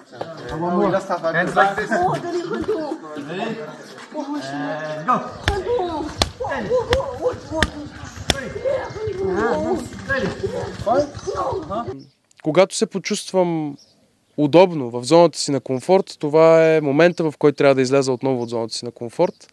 We just have hands like this. Когато се почувствам удобно в зоната си на комфорт, това е момента, в който трябва да изляза отново от зоната си на комфорт.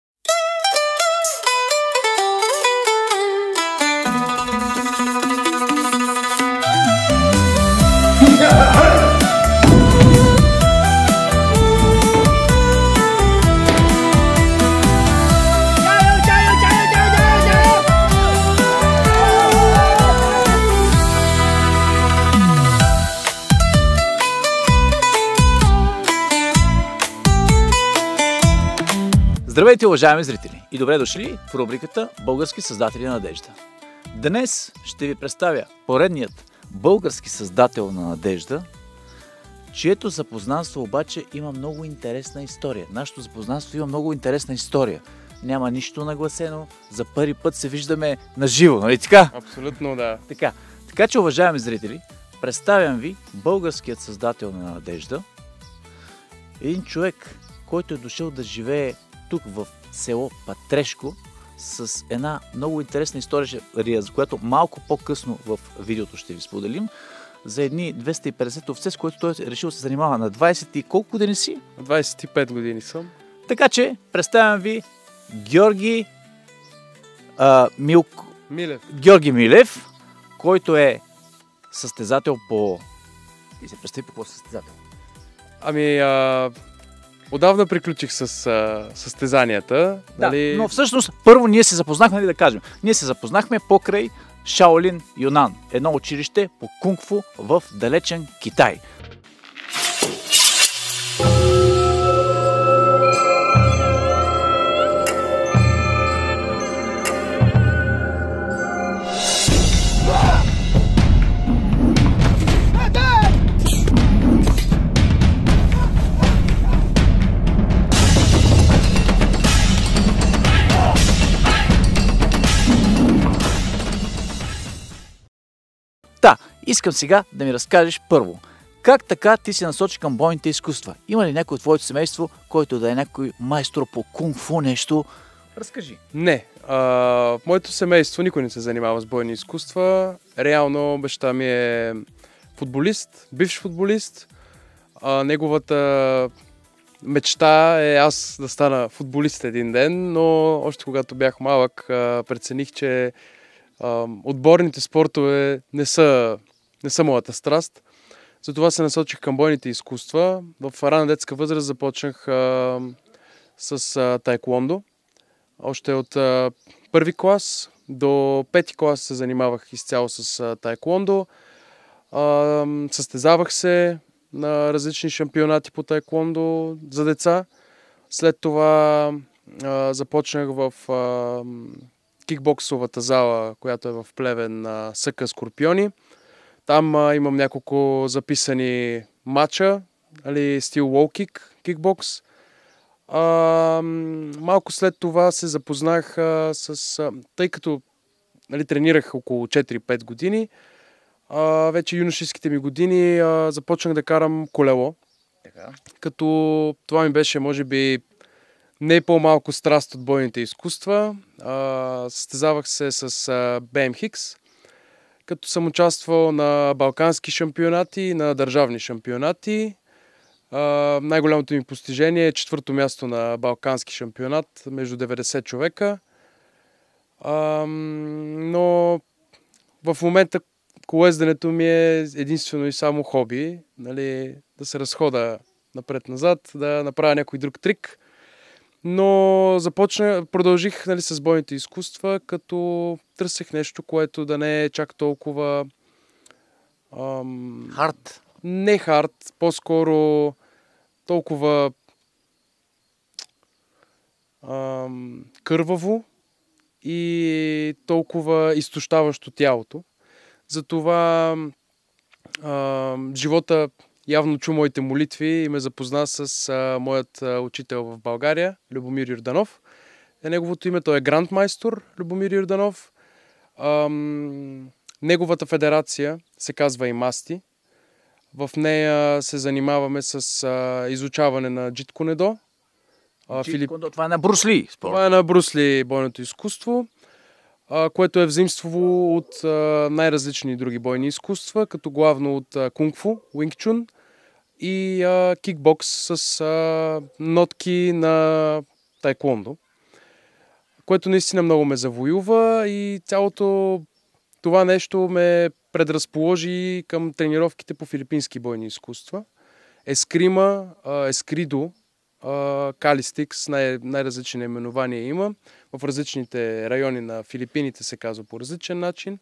Здравейте, уважаеми зрители, и добре дошли в рубриката Български създатели на надежда. Днес ще ви представя поредният български създател на надежда, чието запознанство обаче има много интересна история. Нашето запознанство има много интересна история. Няма нищо нагласено, за първи път се виждаме на живо, нали така? Абсолютно, да. Така че, уважаеми зрители, представям ви българският създател на надежда. Един човек, който е дошъл да живее тук в село Патрешко с една много интересна история, за която малко по-късно в видеото ще ви споделим, за едни 250 овце, с което той е решил да се занимава на 20 и колко години си? 25 години съм. Така че представям ви Георги Милев, който е състезател по... И се представи по какво състезател? Отдавна приключих с състезанията. Да, нали... но всъщност първо ние се запознахме, да кажем, ние се запознахме покрай Шаолин Юнан, едно училище по кунг-фу в далечен Китай. Искам сега да ми разкажеш първо, как така ти се насочи към бойните изкуства? Има ли някой от твоето семейство, който да е някой майстор по кунг-фу нещо? Разкажи. Не. В моето семейство никой не се занимава с бойни изкуства. Реално баща ми е футболист, бивш футболист. Неговата мечта е аз да стана футболист един ден, но още когато бях малък прецених, че отборните спортове не са моята страст. Затова се насочих към бойните изкуства. В ранна детска възраст започнах с таеквондо. Още от първи клас до пети клас се занимавах изцяло с таеквондо. Състезавах се на различни шампионати по таеквондо за деца. След това започнах в кикбоксовата зала, която е в Плевен, СК Скорпиони. Там имам няколко записани матча, стил лоу-кик, кикбокс. Малко след това се запознах тъй като тренирах около 4-5 години, вече юношеските ми години започнах да карам колело. Като това ми беше, може би, не по-малко страст от бойните изкуства. Състезавах се с BMX, като съм участвал на балкански шампионати, на държавни шампионати. Най-голямото ми постижение е 4-то място на балкански шампионат между 90 човека. Но в момента колезденето ми е единствено и само хоби. Да се разхода напред-назад, да направя някой друг трик. Но продължих с бойните изкуства, като търсех нещо, което да не е чак толкова... Хард? Не хард, по-скоро толкова кърваво и толкова изтощаващо тялото. Затова живота явно чу моите молитви и ме запозна с моят учител в България, Любомир Йорданов. Неговото име, той е грандмайстор Любомир Йорданов. Неговата федерация се казва ИМАСТИ. В нея се занимаваме с изучаване на джит кунедо. Това е на Брусли спорт. Това е на Брусли бойното изкуство, което е взаимство от най-различни други бойни изкуства, като главно от кунг-фу, уинг-чун и кикбокс с нотки на тайквондо, което наистина много ме завоюва и цялото това нещо ме предразположи към тренировките по филипински бойни изкуства. Ескрима, ескридо, калистикс, най-различни наименования има. В различните райони на Филипините се казва по различен начин.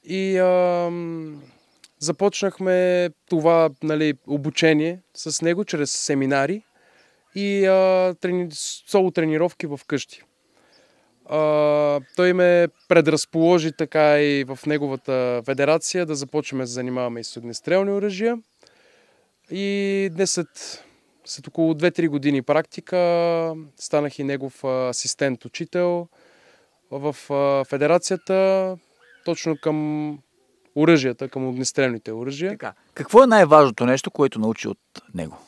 И започнахме това обучение с него чрез семинари и соло тренировки в къщи. Той ме предразположи така и в неговата федерация да започваме да се занимаваме и с огнестрелни оръжия. И днес след около 2-3 години практика станах и негов асистент-учител в федерацията, точно към оръжията, към огнестрелните оръжия. Така. Какво е най-важното нещо, което научи от него?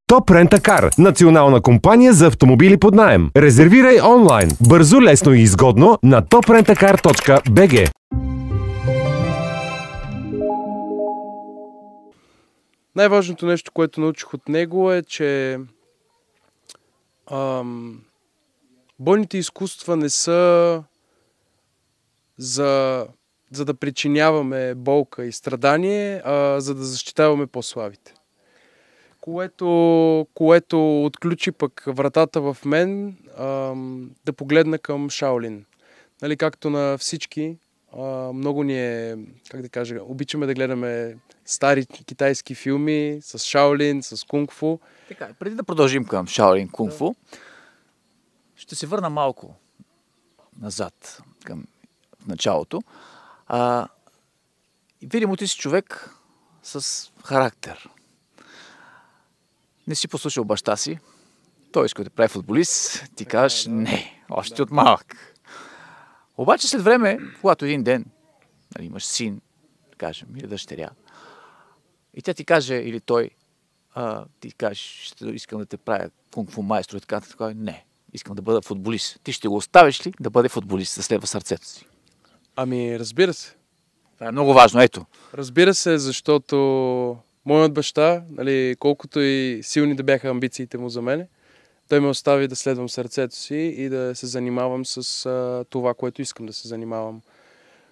Топ Рент-а-кар – национална компания за автомобили под наем. Резервирай онлайн, бързо, лесно и изгодно на toprentacar.bg. Най-важното нещо, което научих от него е, че бойните изкуства не са за да причиняваме болка и страдание, а за да защитаваме по-слабите. Което отключи пък вратата в мен да погледна към Шаолин. Нали, както на всички, много ни е, обичаме да гледаме стари китайски филми с Шаолин, с кунг-фу. Така, преди да продължим към Шаолин кунг-фу, ще се върна малко назад към началото. Видимо, ти си човек с характер. Не си послушал баща си, той иска да прави футболист, ти кажеш не, още от малък. Обаче след време, когато един ден имаш син, да кажем, или дъщеря, и тя ти каже, или той, ти кажеш, искам да те правя кунг-фу майстор и така, не, искам да бъда футболист. Ти ще го оставиш ли да бъде футболист, да следва сърцето си? Ами, разбира се. Това е много важно, ето. Разбира се, защото моят баща, колкото и силни да бяха амбициите му за мене, той ме остави да следвам сърцето си и да се занимавам с това, което искам да се занимавам.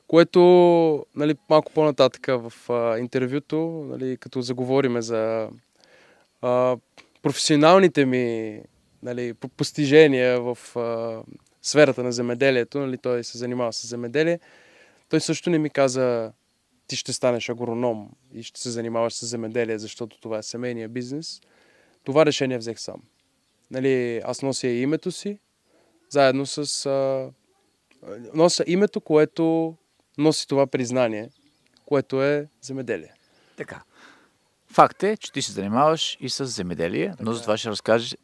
Което, малко по-нататък в интервюто, като заговориме за професионалните ми постижения в сферата на земеделието, той се занимава с земеделие, той също не ми каза: ти ще станеш агроном и ще се занимаваш с земеделие, защото това е семейния бизнес. Това решение взех сам. Аз нося и името си, заедно с... нося името, което носи това признание, което е земеделие. Така. Факт е, че ти се занимаваш и с земеделие, но за това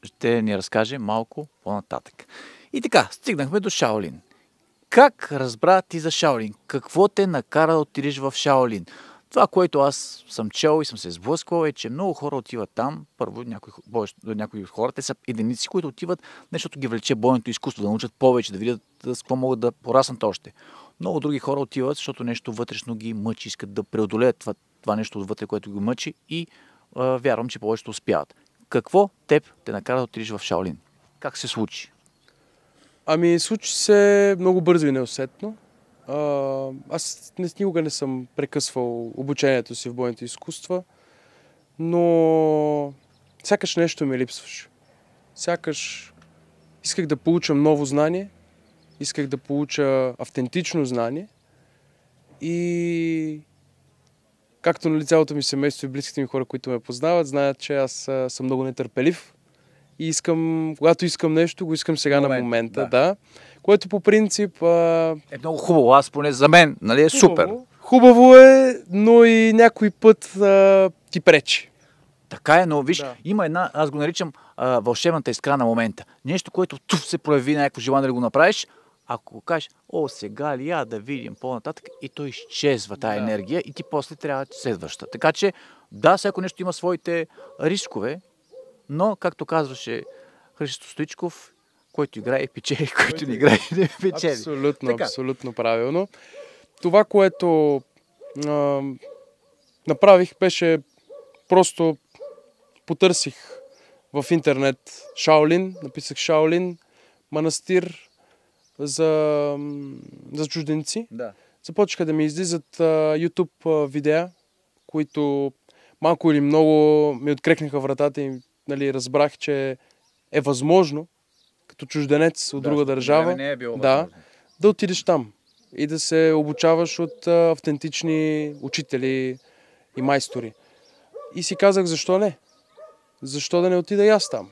ще ни разкаже малко по-нататък. И така, стигнахме до Шаолин. Как разбра ти за Шаолин? Какво те накара да отидеш в Шаолин? Това, което аз съм чел и съм се сблъсквал, е, че много хора отиват там. Първо, някои от хората, те са единици, които отиват, защото ги влече бойното изкуство, да научат повече, да видят с какво могат да пораснат още. Много други хора отиват, защото нещо вътрешно ги мъчи, искат да преодолеят това нещо отвътре, което ги мъчи и вярвам, че повечето успяват. Какво теб те накара да отидеш в Шаолин? Как се случи? Ами, случи се много бързо и неусетно. Аз никога не съм прекъсвал обучението си в бойните изкуства, но сякаш нещо ми липсваше. Сякаш исках да получам ново знание, исках да получа автентично знание и както цялото ми семейство и близките ми хора, които ме познават, знаят, че аз съм много нетърпелив и искам, когато искам нещо, го искам сега на момента. Да. Което по принцип... е много хубаво, аз поне за мен, нали е супер. Хубаво е, но и някой път ти пречи. Така е, но виж, Да. има една, аз го наричам вълшебната искра на момента. Нещо, което се прояви на някакво желание да го направиш, ако го кажеш, сега ли да видим по-нататък, и той изчезва тая енергия и ти после трябва следваща. Така че, да, всяко нещо има своите рискове, но, както казваше Христо Стоичков, който играе печели, който не играе не печели. Абсолютно, Така. абсолютно правилно. Това, което направих, беше просто потърсих в интернет Шаолин, написах Шаолин, манастир за чужденци. Да. Започнаха да ми излизат YouTube видеа, които малко или много ми открехнаха вратата и разбрах, че е възможно, като чужденец от друга държава, Не е било да отидеш там и да се обучаваш от автентични учители и майстори. И си казах, защо не? Защо да не отида и аз там?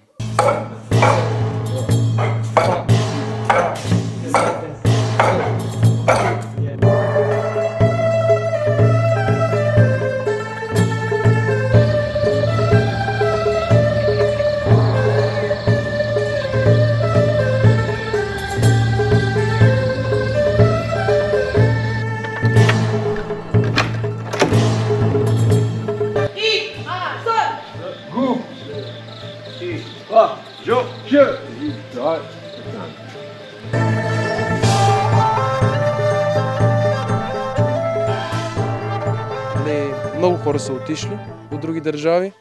Много хора са отишли от други държави.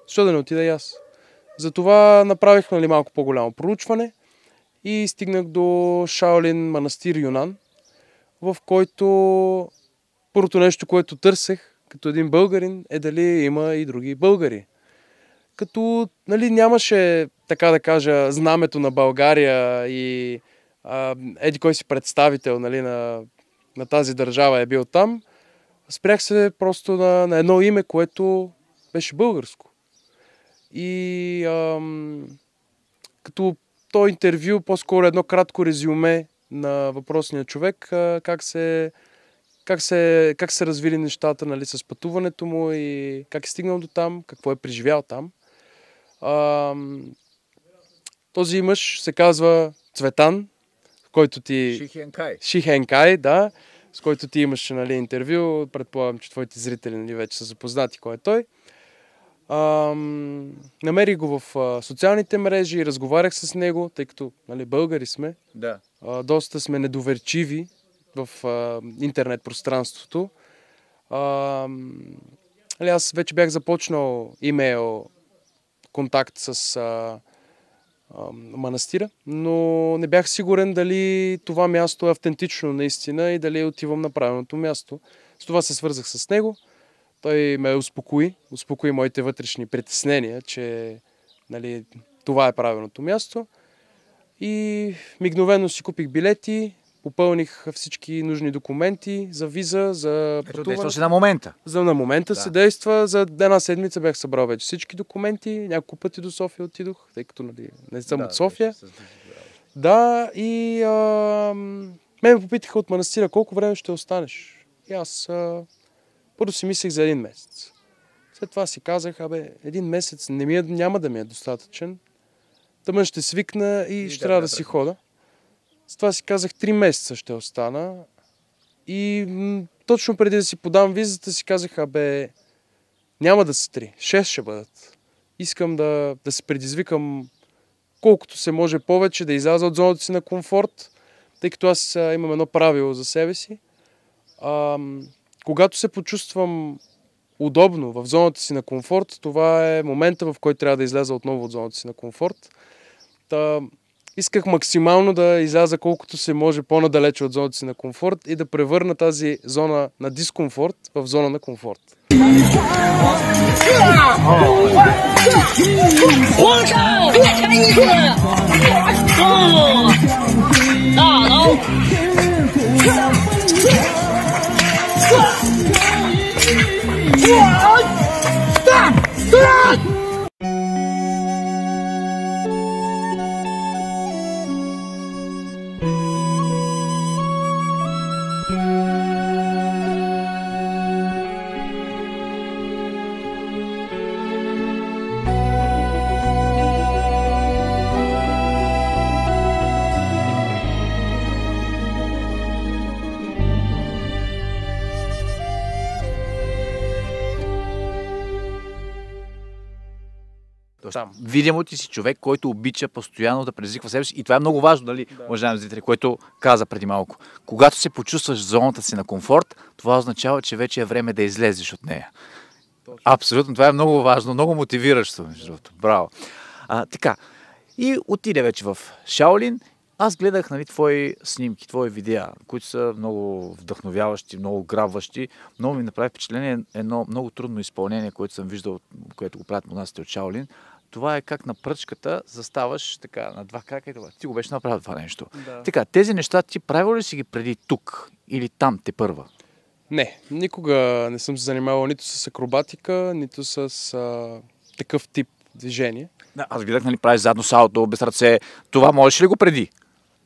Защо да не отида и аз? Затова направих малко по-голямо проучване и стигнах до Шаолин манастир Юнан, в който първото нещо, което търсех като един българин, е дали има и други българи. Като нямаше, така да кажа, знамето на България и еди кой си представител на тази държава е бил там, спрях се просто на едно име, което беше българско. И като то интервю, по-скоро едно кратко резюме на въпросния човек, как се развили нещата с пътуването му и как е стигнал до там, какво е преживял там. Този мъж се казва Цветан, който ти... Шихенкай, да, с който ти имаш интервю. Предполагам, че твоите зрители вече са запознати кой е той. Намерих го в социалните мрежи, разговарях с него, тъй като българи сме. Да. Доста сме недоверчиви в интернет пространството. Аз вече бях започнал имейл контакт с манастира, но не бях сигурен дали това място е автентично наистина и дали отивам на правилното място. С това се свързах с него. Той ме успокои моите вътрешни притеснения, че това е правилното място. И мигновено си купих билети, попълних всички нужни документи за виза, за пътуване. Действа се на момента. На момента се действа. За една седмица бях събрал вече всички документи. Няколко пъти до София отидох, тъй като не съм от София. Да, и ме попитаха от манастира колко време ще останеш. И аз първо си мислех за 1 месец. След това си казах, един месец няма да ми е достатъчен. Тъмън ще свикна и ще трябва да си хода. С това си казах 3 месеца ще остана. И точно преди да си подам визата си казах, няма да са 3, 6 ще бъдат. Искам да се предизвикам колкото се може повече, да изляза от зоната си на комфорт, тъй като аз имам едно правило за себе си. Когато се почувствам удобно в зоната си на комфорт, това е момента, в който трябва да изляза отново от зоната си на комфорт. Исках максимално да изляза колкото се може по-надалече от зоната си на комфорт и да превърна тази зона на дискомфорт в зона на комфорт. там. Видимо ти си човек, който обича постоянно да предизвиква себе си и това е много важно, нали, уважаеми зрители, което каза преди малко. Когато се почувстваш в зоната си на комфорт, това означава, че вече е време да излезеш от нея. Абсолютно, това е много важно, много мотивиращо, между другото. Браво. Така, и отиде вече в Шаолин. Аз гледах, нали, твои снимки, твои видеа, които са много вдъхновяващи, много грабващи. Много ми направи впечатление едно много трудно изпълнение, което съм виждал, което го правят монасите от Шаолин. Това е как на пръчката заставаш така на два крака и това. Ти го беше направил това нещо. Да. Така, тези неща ти правил ли си ги преди тук или там те първа? Не, никога не съм се занимавал нито с акробатика, нито с такъв тип движение. Да, аз гледах, нали, правиш задно салто, без ръце. Това можеш ли го преди?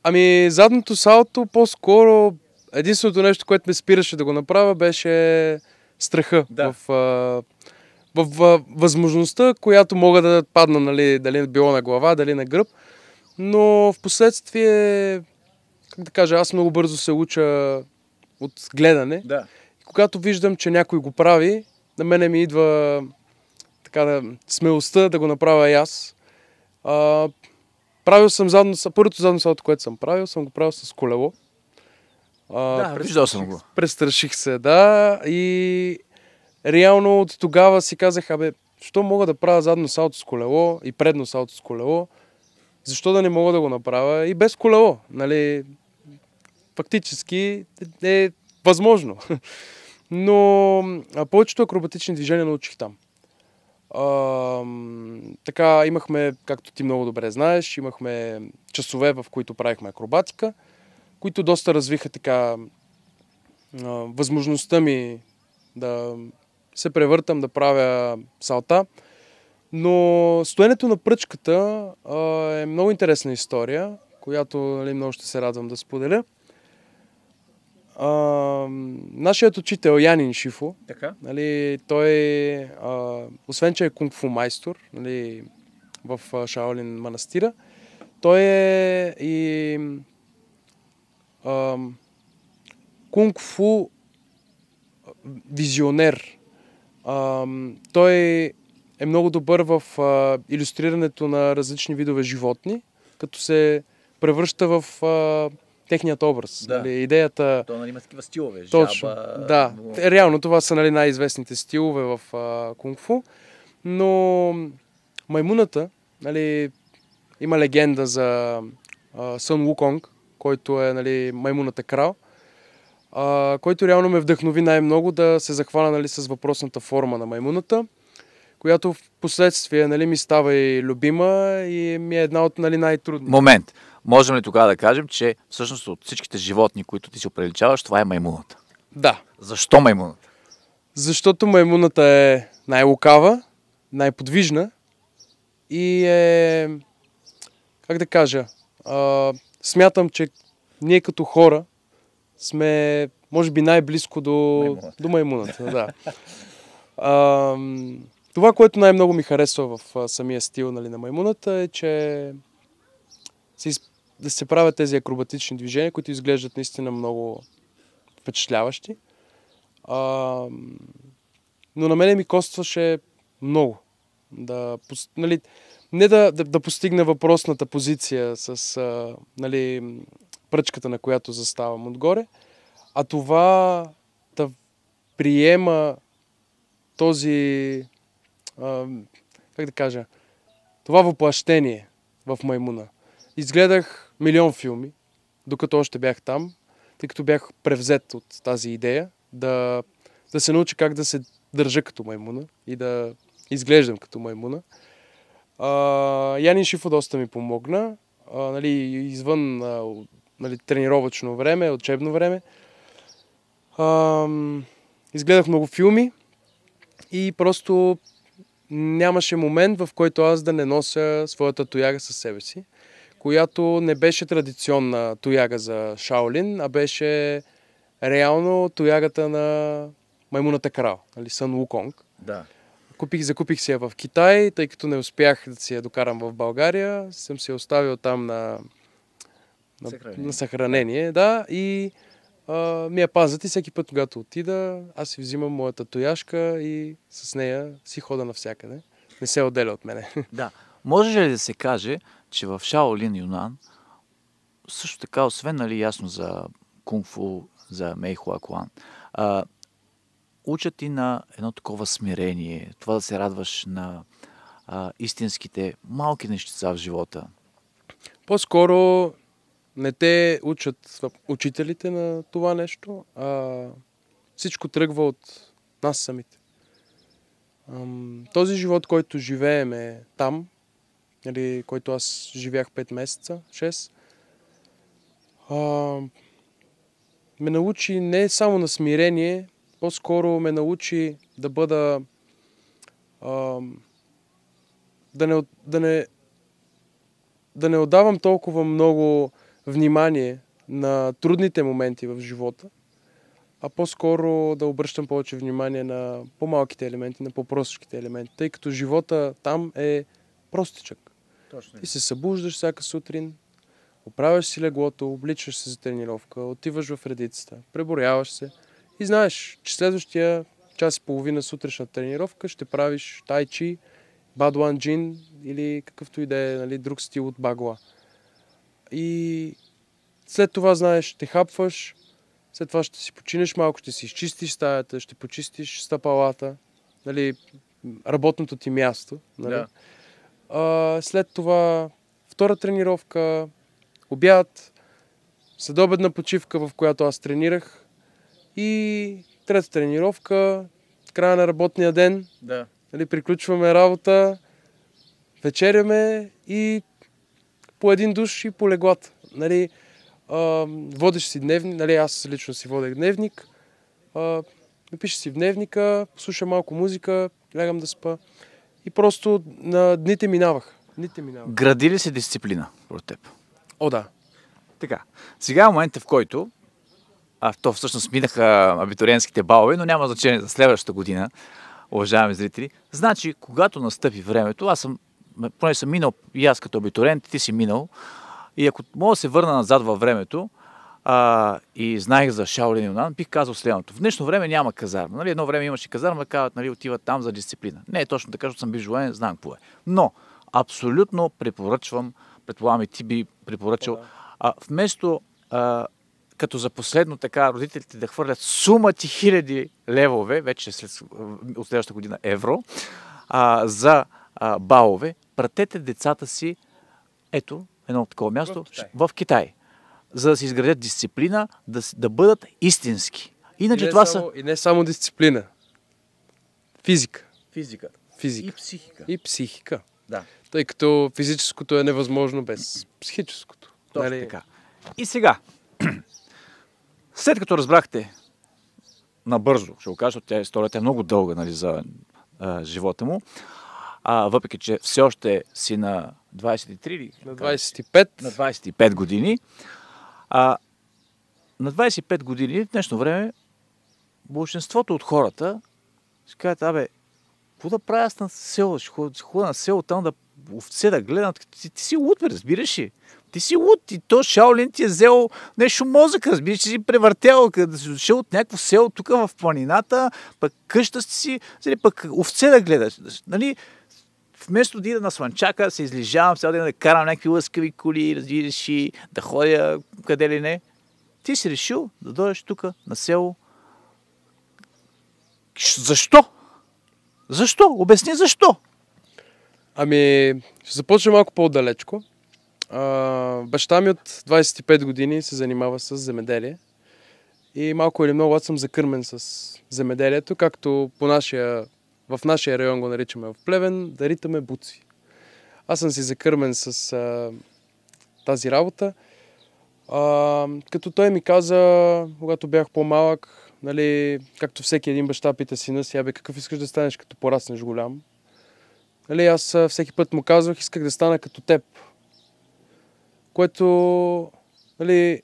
Ами, задното салто по-скоро единственото нещо, което ме спираше да го направя, беше страха в възможността, която мога да падна, нали, дали било на глава, дали на гръб. Но в последствие, как да кажа, аз много бързо се уча от гледане. Да. И когато виждам, че някой го прави, на мене ми идва така смелостта да го направя и аз. Правил съм първото задно салто, което съм го правил с колело. Виждал съм го. Престраших се, да. И реално от тогава си казах, що мога да правя задно салто с колело и предно салто с колело? Защо да не мога да го направя и без колело? Нали, фактически е възможно. Но повечето акробатични движения научих там. Така, имахме, както ти много добре знаеш, имахме часове, в които правихме акробатика, които доста развиха така възможността ми да се превъртам, да правя салта. Но стоенето на пръчката е много интересна история, която, нали, много ще се радвам да споделя. Нашият учител Янин Шифо, нали, той, освен че е кунг-фу майстор, нали, в Шаолин манастира, той е и кунг-фу визионер. Той е много добър в илюстрирането на различни видове животни, като се превръща в техният образ. Да. Нали, идеята... То, нали, има такива стилове. Точно, жаба... да. Реално това са, нали, най-известните стилове в кунг-фу. Но маймуната, нали, има легенда за Сън Вуконг, който е, нали, маймуната крал, който реално ме вдъхнови най-много да се захвана, нали, с въпросната форма на маймуната, която в последствие, нали, ми става и любима и ми е една от, нали, най-трудни. Момент. Можем ли тогава да кажем, че всъщност от всичките животни, които ти си оприличаваш, това е маймуната? Да. Защо маймуната? Защото маймуната е най-лукава, най-подвижна и е, как да кажа, смятам, че ние като хора сме, може би, най-близко до маймуната. Да. Това, което най-много ми харесва в самия стил, нали, на маймуната, е, че да се правят тези акробатични движения, които изглеждат наистина много впечатляващи. Но на мене ми костваше много. Нали, не да постигна въпросната позиция с нали, пръчката, на която заставам отгоре, а това да приема този, как да кажа, това въплъщение в маймуна. Изгледах милион филми, докато още бях там, тъй като бях превзет от тази идея да се науча как да се държа като маймуна и да изглеждам като маймуна. Янин Шифо доста ми помогна, нали, извън нали, тренировъчно време, учебно време. Изгледах много филми и просто нямаше момент, в който аз да не нося своята тояга със себе си, която не беше традиционна тояга за Шаолин, а беше реално тоягата на маймуната крал, нали, Сън Вуконг. Да. Закупих си я в Китай, тъй като не успях да си я докарам в България, съм си я оставил там на съхранение, да, и ми я пазят и всеки път, когато отида, аз си взимам моята тояшка и с нея си хода навсякъде. не се отделя от мене. Да. Може ли да се каже, че в Шаолин Юнан също така, освен нали, ясно за кунг-фу, за Мейхуа Куан, учат и на едно такова смирение, това да се радваш на истинските малки нещица в живота. По-скоро не те учат учителите на това нещо, а всичко тръгва от нас самите. Този живот, който живееме там, или който аз живях 5 месеца, 6, ме научи не само на смирение, по-скоро ме научи да бъда да не отдавам толкова много внимание на трудните моменти в живота, а по-скоро да обръщам повече внимание на по-малките елементи, на по-простичките елементи, тъй като живота там е простичък. Точно. Ти се събуждаш всяка сутрин, оправяш си леглото, обличаш се за тренировка, отиваш в редицата, преброяваш се и знаеш, че следващия час и половина сутрешна тренировка ще правиш тайчи, бадуан джин или какъвто и да е, нали, друг стил от багла. И след това знаеш, ще хапваш, след това ще си починеш малко, ще си изчистиш стаята, ще почистиш стъпалата, нали, работното ти място. Нали. Да. След това втора тренировка, обяд, следобедна почивка, в която аз тренирах, и трета тренировка, края на работния ден. Да. Нали, приключваме работа, вечеряме и по един душ и по леглата. Нали, водиш си дневник, нали, аз лично си водех дневник, напиша си в дневника, слушам малко музика, лягам да спа и просто на дните минавах. Гради ли се дисциплина от теб? О, да. Така, сега е момента, в който то всъщност минаха абитуриентските балове, но няма значение за следващата година, уважаеми зрители. Значи, когато настъпи времето, поне съм минал и аз като абитуриент, ти си минал, и ако мога да се върна назад във времето и знаех за Шаолин Юнан, бих казал следното. В днешно време няма казарма. Нали, едно време имаше казарма, казват, нали, отиват там за дисциплина. Не е точно така, защото съм бил военен, знам какво е. Но абсолютно препоръчвам, предполагам и ти би препоръчал, вместо като за последно така родителите да хвърлят сумати хиляди левове, вече от следващата година евро, за балове, пратете децата си, ето, едно такова място, в Китай, за да си изградят дисциплина, да бъдат истински. Иначе И не само дисциплина. Физика. И психика. И психика. Да. Тъй като физическото е невъзможно без психическото. Точно така. И сега, след като разбрахте набързо, ще го кажа, тя историята е много дълга, нали, за живота му, въпреки че все още си на 23 или? На 25. На 25 години. На 25 години в днешно време большинството от хората ще кажат, какво да правя аз на село? Ще ходя на село там да овце да гледам. Ти си луд, разбираш ли? Ти си луд и то Шаолин ти е взел нещо мозък, разбираш, че си превъртял, да си дошъл от някакво село тук в планината, пък къща си, пък овце да гледаш. Нали? Вместо да ида на слънчака, се излежавам, сега да карам някакви лъскави коли, разбираш, и да ходя къде ли не. Ти си решил да дойдеш тук на село. Защо? Защо? Обясни защо. Ще започна малко по-далечко. Баща ми от 25 години се занимава с земеделие. И малко или много аз съм закърмен с земеделието, както в нашия район го наричаме в Плевен, да ритаме буци. Аз съм си закърмен с тази работа. Като той ми каза, когато бях по-малък, нали, както всеки един баща пита сина си, какъв искаш да станеш като пораснеш голям? Нали, аз всеки път му казвах, исках да стана като теб. Което, нали,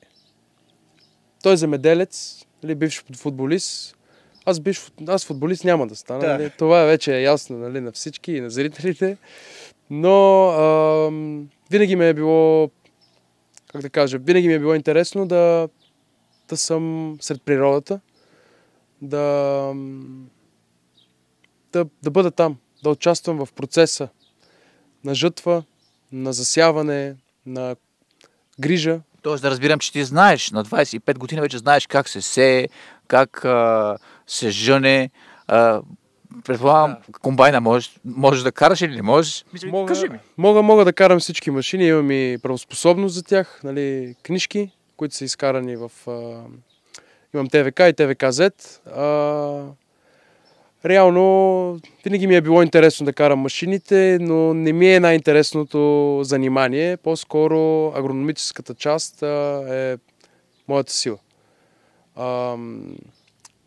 той е земеделец, нали, бивш футболист. Аз футболист няма да стана. Да. Нали, това вече е ясно, нали, на всички и на зрителите. Но винаги ми е било, винаги ми е било интересно да съм сред природата, да бъда там. да участвам в процеса на жътва, на засяване, на грижа. Тоест да разбирам, че ти знаеш, на 25 години вече знаеш как се сее, как се жъне. Предполагам, комбайна можеш да караш или не можеш? Кажи ми. Мога да карам всички машини, имам и правоспособност за тях, нали, книжки, които са изкарани в... имам ТВК и ТВК-Z. Реално винаги ми е било интересно да карам машините, но не ми е най-интересното занимание. По-скоро агрономическата част е моята сила.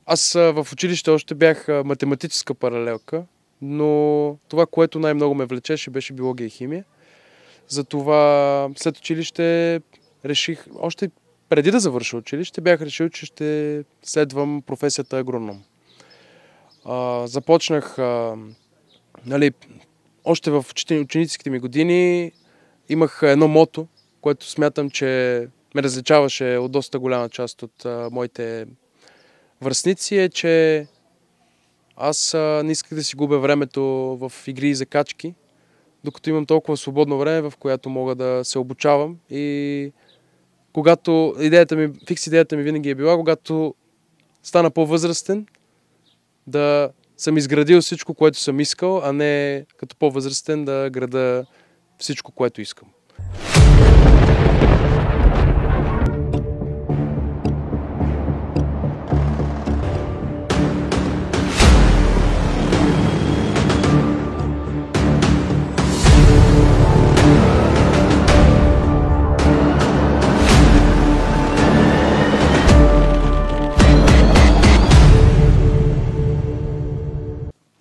Аз в училище още бях математическа паралелка, но това, което най-много ме влечеше, беше биология и химия. Затова след училище реших, още преди да завърша училище, бях решил, че ще следвам професията агроном. Започнах, нали, още в учениците ми години имах едно мото, което смятам, че ме различаваше от доста голяма част от моите връстници, е, че аз не исках да си губя времето в игри и закачки, докато имам толкова свободно време, в което мога да се обучавам. И когато идеята ми винаги е била, когато стана по-възрастен, да съм изградил всичко, което съм искал, а не като по-възрастен да града всичко, което искам.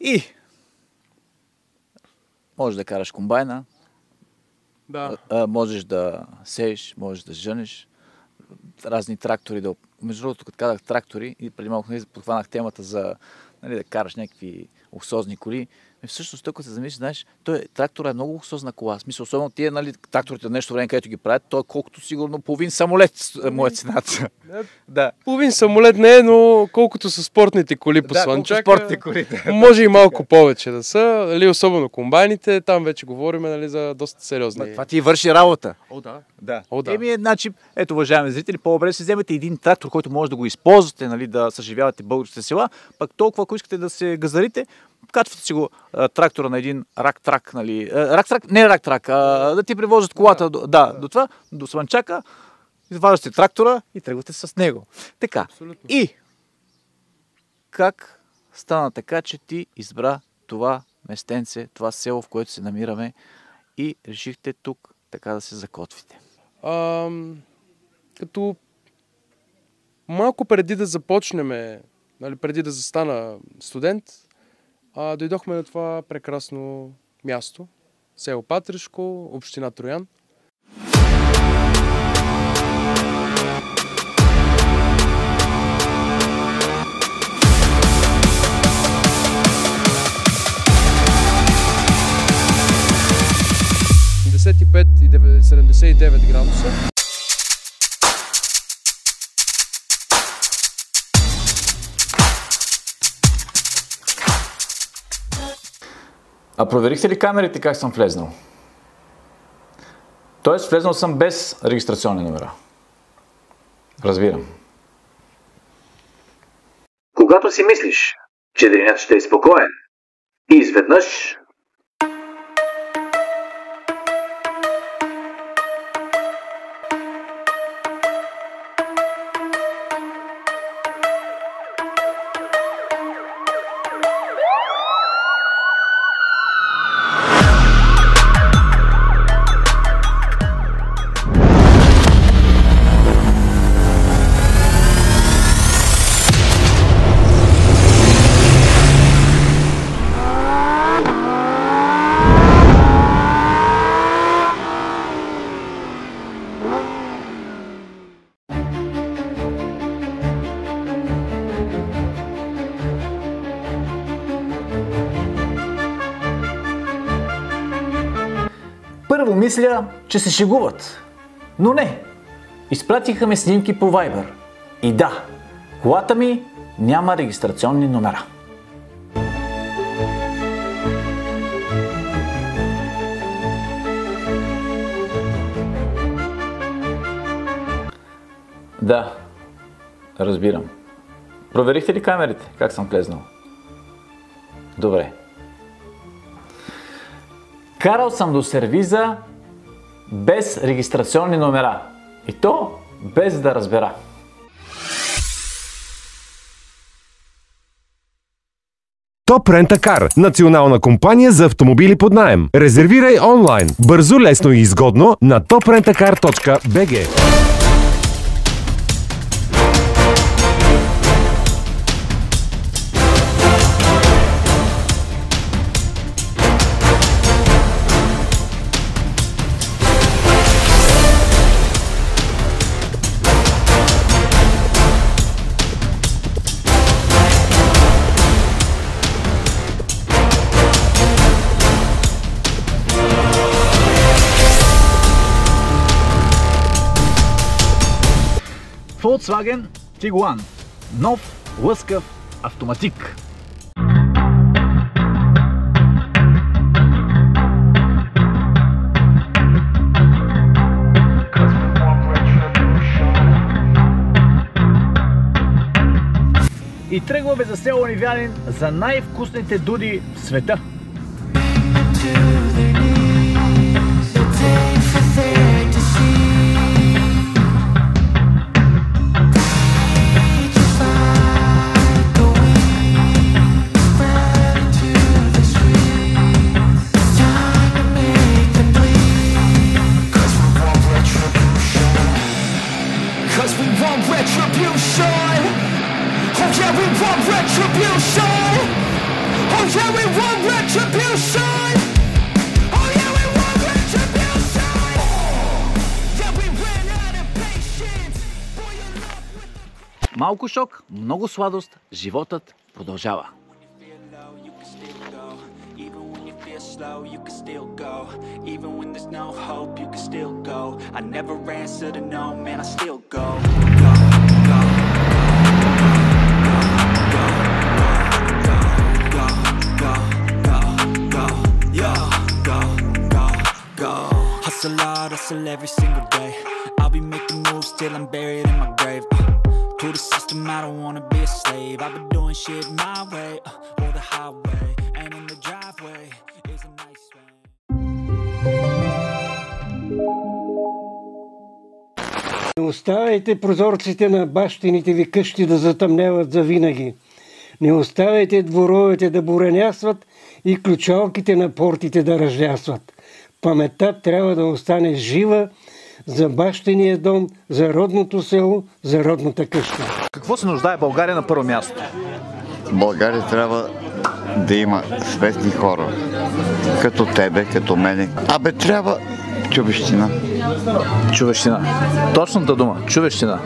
И можеш да караш комбайна, Да. Можеш да сееш, можеш да жънеш, разни трактори. Между другото, като казах трактори, и преди малко подхванах темата за, нали, да караш някакви луксозни коли. Всъщност, тук се замислиш, знаеш, трактора е много луксозна кола. В смисъл, особено тия, нали, тракторите нещо време, където ги правят, той е колкото сигурно половин самолет му е цената. Да. Половин самолет не е, но колкото са спортните коли по Слънчака, спортните коли, може и малко повече да са, нали, особено комбайните, там вече говорим, нали, за доста сериозни. Това ти върши работа. Да. Значи, ето, уважаеми зрители, по-добре да си вземете един трактор, който може да го използвате, нали, да съживявате българските села, пък толкова, ако искате да се газарите, качвате си го трактора на един рак-трак, нали, да ти привозят колата до това, до Слънчака, изваждате трактора и тръгвате с него. Така. Абсолютно. И как стана така, че ти избра това местенце, това село, в което се намираме и решихте тук така да се закотвите? Като малко преди да започнем, нали, преди да застана студент, дойдохме на това прекрасно място, село Патрешко, община Троян. И 79 градуса. А проверихте ли камерите как съм влезнал? Тоест влезнал съм без регистрационни номера. Разбирам. Когато си мислиш, че денят ще е спокоен, и изведнъж... Първо мисля, че се шегуват. Но не. Изпратиха ми снимки по Viber. И да, колата ми няма регистрационни номера. Да, разбирам. Проверихте ли камерите? Как съм влезнал? Добре. Карал съм до сервиза без регистрационни номера. И то без да разбера. Топ Рент а Кар – национална компания за автомобили под наем. Резервирай онлайн. Бързо, лесно и изгодно на toprentacar.bg. Volkswagen Tiguan. Нов, лъскав автоматик. И тръгваме за село Невянин за най-вкусните дуди в света. Малко шок, много сладост, животът продължава. Hustle hard, hustle every single day. I'll be making moves till I'm buried in my grave. To the system, I don't wanna be a slave. I've been doing shit my way, or the highway. And in the driveway is a nice way. Не оставяйте прозорците на бащините ви къщи да затъмняват завинаги. Не оставяйте дворовете да буренясват и ключалките на портите да ръжлясват. Паметта трябва да остане жива за бащиния дом, за родното село, за родната къща. Какво се нуждае България на първо място? България трябва да има светли хора, като тебе, като мене. Абе, трябва човещина. Човещина. Точната дума. Човещина.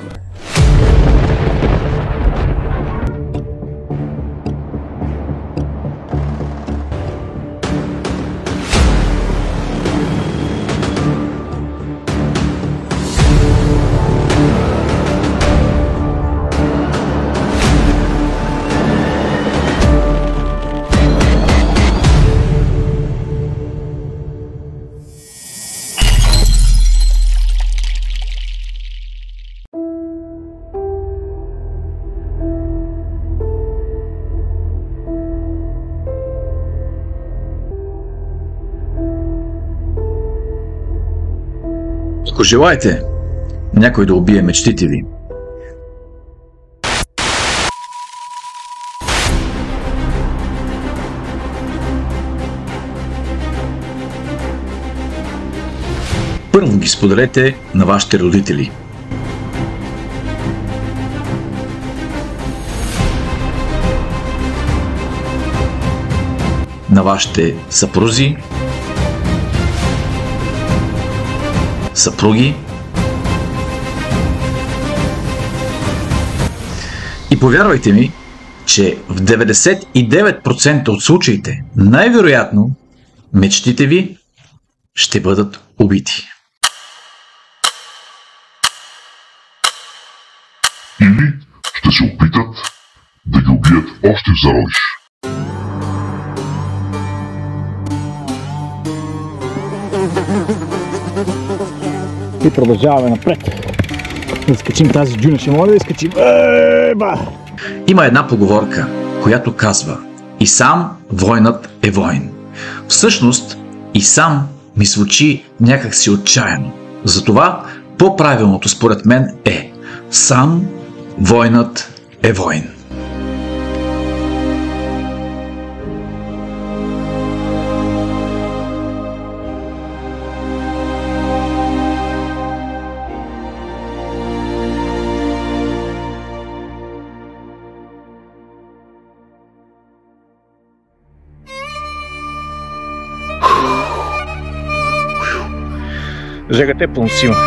Ако желаете някой да убие мечтите ви, първо ги споделете на вашите родители. На вашите съпрузи, съпруги. И повярвайте ми, че в 99% от случаите най-вероятно мечтите ви ще бъдат убити. Или ще се опитат да ги убият още в зародиш. И продължаваме напред. Да скачим тази дюна, ще мога да изкачим. Има една поговорка, която казва: и сам войнат е войн. Всъщност, и сам ми звучи някакси отчаяно. Затова по-правилното според мен е: сам войнат е войн. Жегата е пълносилна.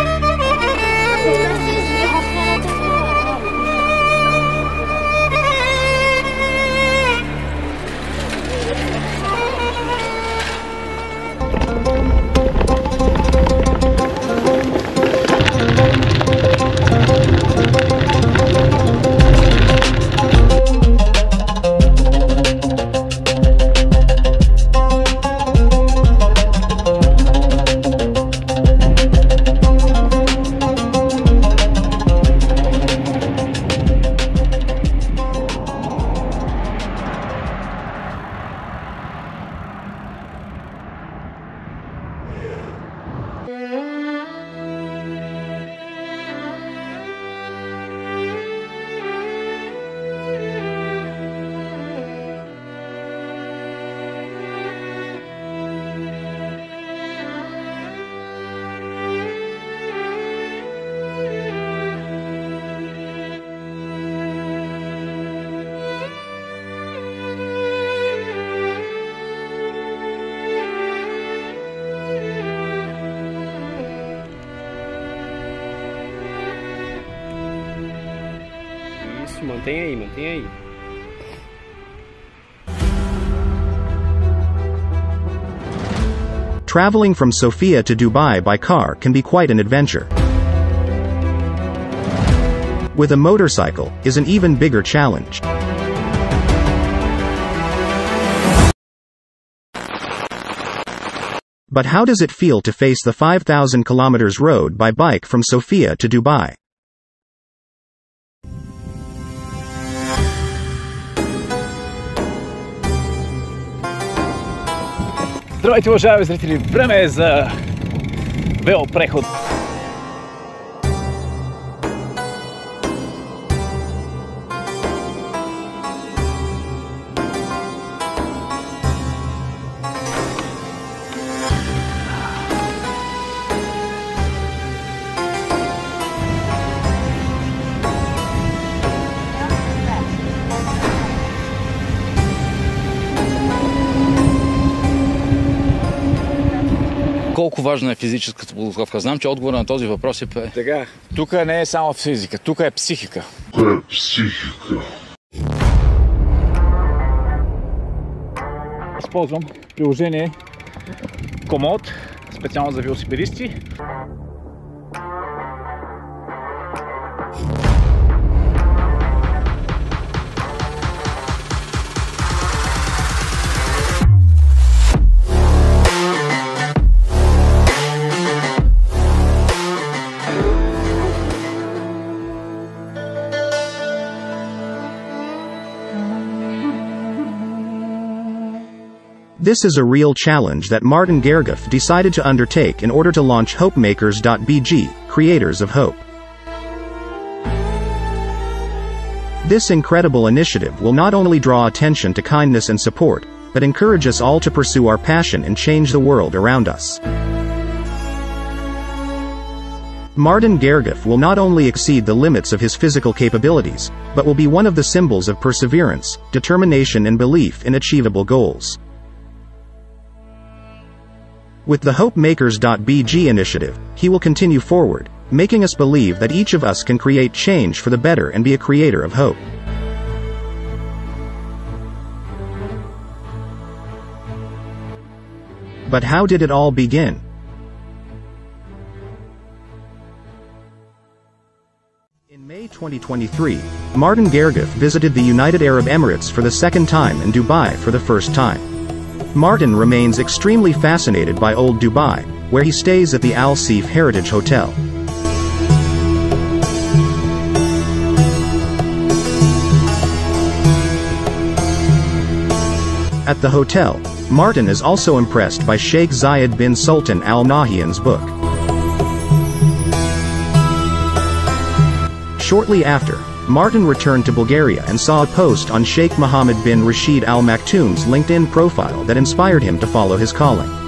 Mantenha aí, mantenha aí. Traveling from Sofia to Dubai by car can be quite an adventure. With a motorcycle is an even bigger challenge. But how does it feel to face the 5,000 kilometers road by bike from Sofia to Dubai? Здравейте, уважаеми зрители! Време е за велопреход. Колко важна е физическата подготовка? Знам, че отговор на този въпрос е... Така, тук не е само физика, тук е психика. Използвам приложение Komoot, специално за велосипедисти. This is a real challenge that Martin Gergiev decided to undertake in order to launch HopeMakers.bg, Creators of Hope. This incredible initiative will not only draw attention to kindness and support, but encourage us all to pursue our passion and change the world around us. Martin Gergiev will not only exceed the limits of his physical capabilities, but will be one of the symbols of perseverance, determination and belief in achievable goals. With the HopeMakers.bg initiative, he will continue forward, making us believe that each of us can create change for the better and be a creator of hope. But how did it all begin? In May 2023, Martin Gergiev visited the United Arab Emirates for the second time and Dubai for the first time. Martin remains extremely fascinated by Old Dubai, where he stays at the Al Seef Heritage Hotel. At the hotel, Martin is also impressed by Sheikh Zayed bin Sultan Al Nahyan's book. Shortly after, Martin returned to Bulgaria and saw a post on Sheikh Mohammed bin Rashid Al Maktoum's LinkedIn profile that inspired him to follow his calling.